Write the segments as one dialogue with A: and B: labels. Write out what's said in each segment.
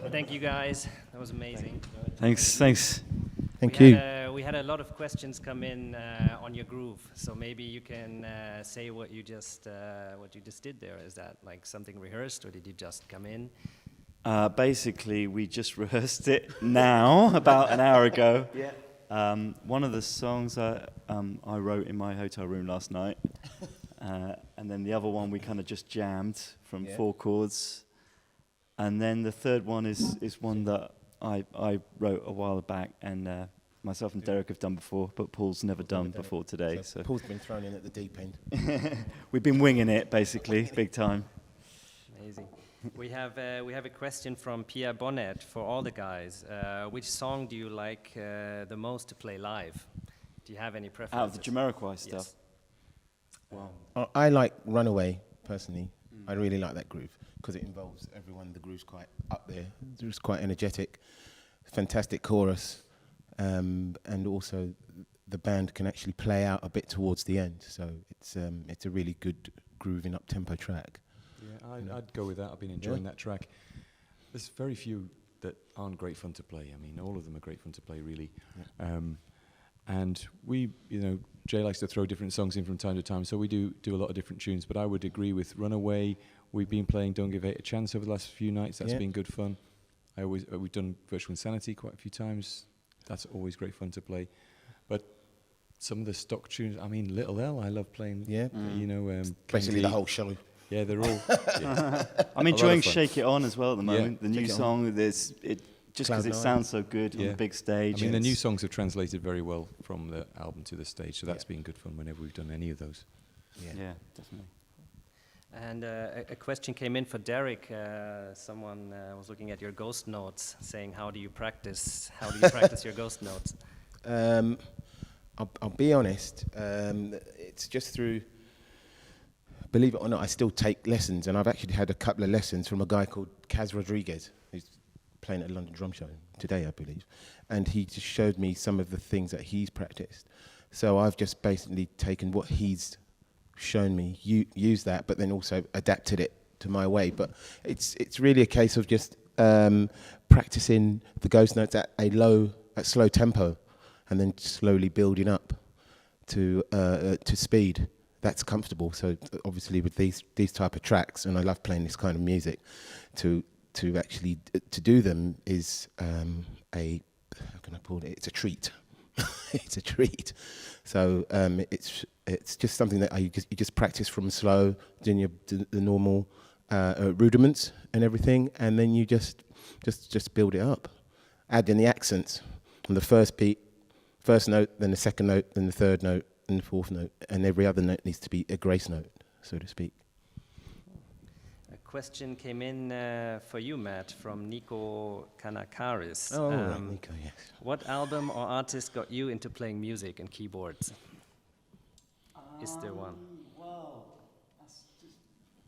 A: Thank you, guys. That was amazing.
B: Thanks.
C: Thank you.
A: We had a lot of questions come in on your groove, so maybe you can say what you just did there. Is that like something rehearsed, or did you just come in?
B: Basically, we just rehearsed it now, about an hour ago.
C: Yeah.
B: One of the songs I wrote in my hotel room last night, and then the other one we kind of just jammed from 4 chords. And then the third one is one that I wrote a while back, and myself and Derrick have done before, but Paul's never done before today. So
C: Paul's been thrown in at the deep end.
B: We've been winging it, basically, big time.
A: Amazing. We have a question from Pierre Bonnet for all the guys. Which song do you like the most to play live? Do you have any preferences?
B: Out of the Jamiroquai stuff.
A: Yes.
B: Wow.
C: I like Runaway, personally. I really like that groove because it involves everyone. The groove's quite up there. It's quite energetic. Fantastic chorus. And also the band can actually play out a bit towards the end. So it's a really good grooving up-tempo track.
D: Yeah, I'd go with that. I've been enjoying that track. There's very few that aren't great fun to play. I mean, all of them are great fun to play, really. Yeah. And we, Jay likes to throw different songs in from time to time, so we do a lot of different tunes. But I would agree with Runaway. We've been playing Don't Give It a Chance over the last few nights. That's been good fun. We've done Virtual Insanity quite a few times. That's always great fun to play. But some of the stock tunes, I mean, Little L, I love playing. Yeah.
C: Basically the whole show.
D: Yeah, they're all.
B: I'm enjoying Shake It On as well at the moment. The new
C: Shake It
B: song, just because it sounds so good on the big stage.
D: I mean, the new songs have translated very well from the album to the stage, so that's been good fun whenever we've done any of those.
B: Yeah, definitely.
A: And a question came in for Derrick. Someone was looking at your ghost notes, saying, "How do you practice? How do you practice your ghost notes?"
C: I'll be honest. It's just through. Believe it or not, I still take lessons, and I've actually had a couple of lessons from a guy called Kaz Rodriguez, who's playing at a London Drum Show today, I believe. And he just showed me some of the things that he's practiced. So I've just basically taken what he's shown me, used that, but then also adapted it to my way. But it's really a case of just practicing the ghost notes at slow tempo, and then slowly building up to speed. That's comfortable. So obviously with these type of tracks, and I love playing this kind of music, to actually to do them is how can I put it? It's a treat. It's a treat. So it's just something that you just practice from slow, doing the normal rudiments and everything, and then you just build it up. Add in the accents on the first beat, first note, then the second note, then the third note, and the fourth note, and every other note needs to be a grace note, so to speak.
A: A question came in for you, Matt, from Nico Kanakaris.
C: Nico, yes.
A: What album or artist got you into playing music and keyboards? Is there one?
B: Well, that's just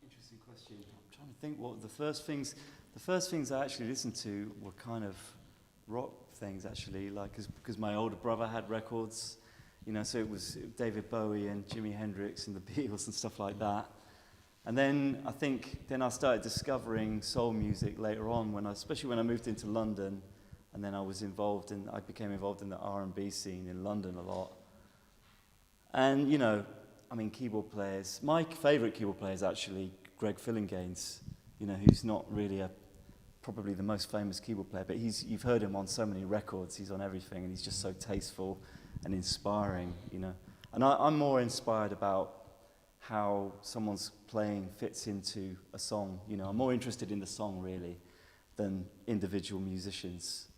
B: an interesting question. I'm trying to think what the first things I actually listened to were kind of rock things, actually, like because my older brother had records. So it was David Bowie and Jimi Hendrix and the Beatles and stuff like that. And then I started discovering soul music later on, especially when I moved into London, and then I became involved in the R&B scene in London a lot. And keyboard players. My favourite keyboard player is actually Greg Fillinganes. Who's not really probably the most famous keyboard player, but you've heard him on so many records. He's on everything, and he's just so tasteful and inspiring, And I'm more inspired about how someone's playing fits into a song. I'm more interested in the song, really, than individual musicians.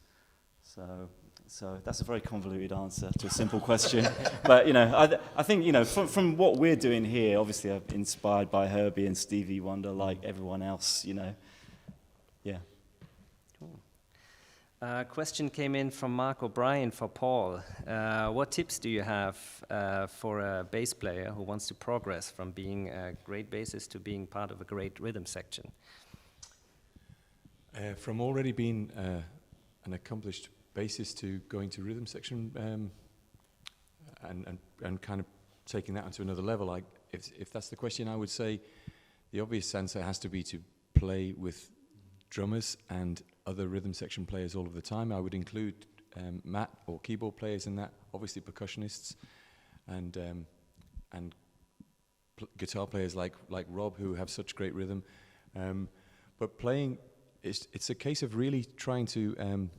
B: So that's a very convoluted answer to a simple question. But, I think, from what we're doing here, obviously I'm inspired by Herbie and Stevie Wonder like everyone else, Yeah.
A: A question came in from Mark O'Brien for Paul. What tips do you have for a bass player who wants to progress from being a great bassist to being part of a great rhythm section?
D: From already being an accomplished bassist to going to rhythm section and kind of taking that onto another level, if that's the question, I would say the obvious answer has to be to play with drummers and other rhythm section players all of the time. I would include Matt or keyboard players in that, obviously percussionists and guitar players like Rob, who have such great rhythm. But playing, it's a case of really trying to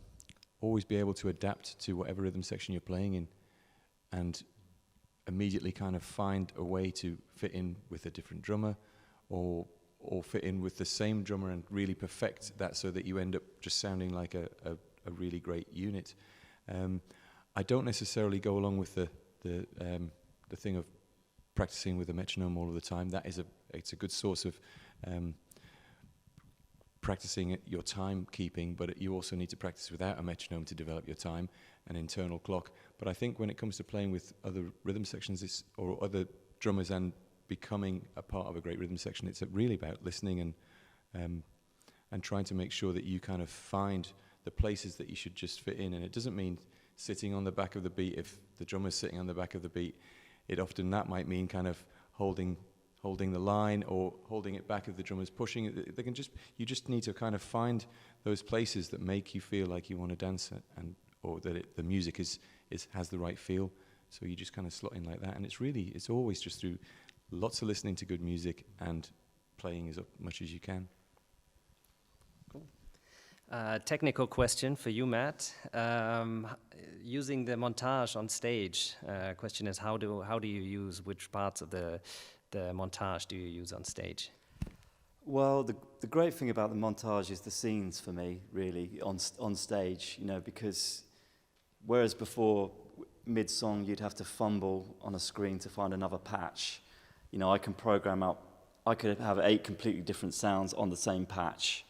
D: always be able to adapt to whatever rhythm section you're playing in, and immediately kind of find a way to fit in with a different drummer, or fit in with the same drummer and really perfect that so that you end up just sounding like a really great unit. I don't necessarily go along with the thing of practicing with a metronome all of the time. It's a good source of practicing your timekeeping, but you also need to practice without a metronome to develop your time, an internal clock. But I think when it comes to playing with other rhythm sections or other drummers and becoming a part of a great rhythm section, it's really about listening and trying to make sure that you kind of find the places that you should just fit in. And it doesn't mean sitting on the back of the beat. If the drummer's sitting on the back of the beat, that might mean kind of holding the line or holding it back if the drummer's pushing it. You just need to kind of find those places that make you feel like you want to dance or that the music has the right feel. So you just kind of slot in like that. And it's always just through lots of listening to good music and playing as much as you can.
A: Cool. Technical question for you, Matt. Using the montage on stage, question is how do you use, which parts of the montage do you use on stage?
B: Well, the great thing about the montage is the scenes for me, really, on stage, because whereas before, mid-song, you'd have to fumble on a screen to find another patch. I can program out, I could have 8 completely different sounds on the same patch,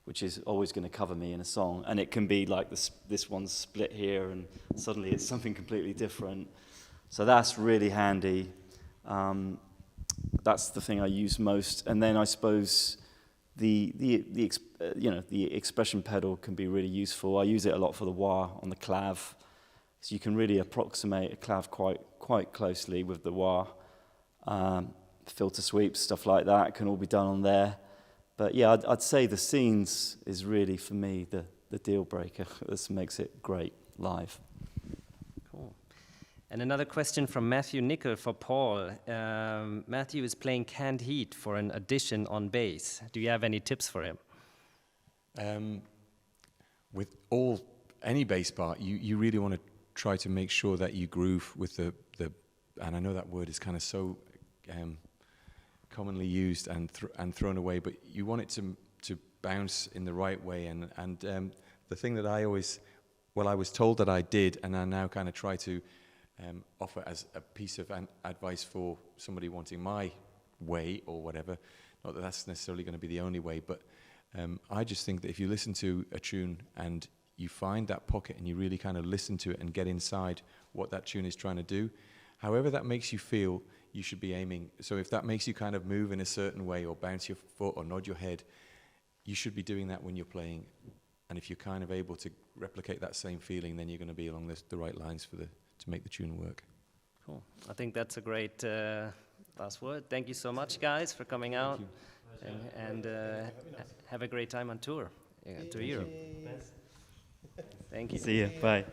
B: which is always going to cover me in a song. And it can be like this one's split here, and suddenly it's something completely different. So that's really handy. That's the thing I use most. And then I suppose the expression pedal can be really useful. I use it a lot for the wah on the clav, so you can really approximate a clav quite closely with the wah. Filter sweeps, stuff like that can all be done on there. But yeah, I'd say the scenes is really, for me, the deal breaker. This makes it great live.
A: Cool. And another question from Matthew Nickel for Paul. Matthew is playing Canned Heat for an audition on bass. Do you have any tips for him?
D: With any bass part, you really want to try to make sure that you groove with the and I know that word is kind of so commonly used and thrown away, but you want it to bounce in the right way. And the thing that I was told that I did, and I now kind of try to offer as a piece of advice for somebody wanting my way or whatever. Not that that's necessarily going to be the only way, but I just think that if you listen to a tune and you find that pocket and you really kind of listen to it and get inside what that tune is trying to do, however that makes you feel, you should be aiming. So if that makes you kind of move in a certain way or bounce your foot or nod your head, you should be doing that when you're playing. And if you're kind of able to replicate that same feeling, then you're going to be along the right lines to make the tune work.
A: Cool. I think that's a great last word. Thank you so much, guys, for coming out. And have a great time on tour to Europe. Thank you.
B: See you. Bye.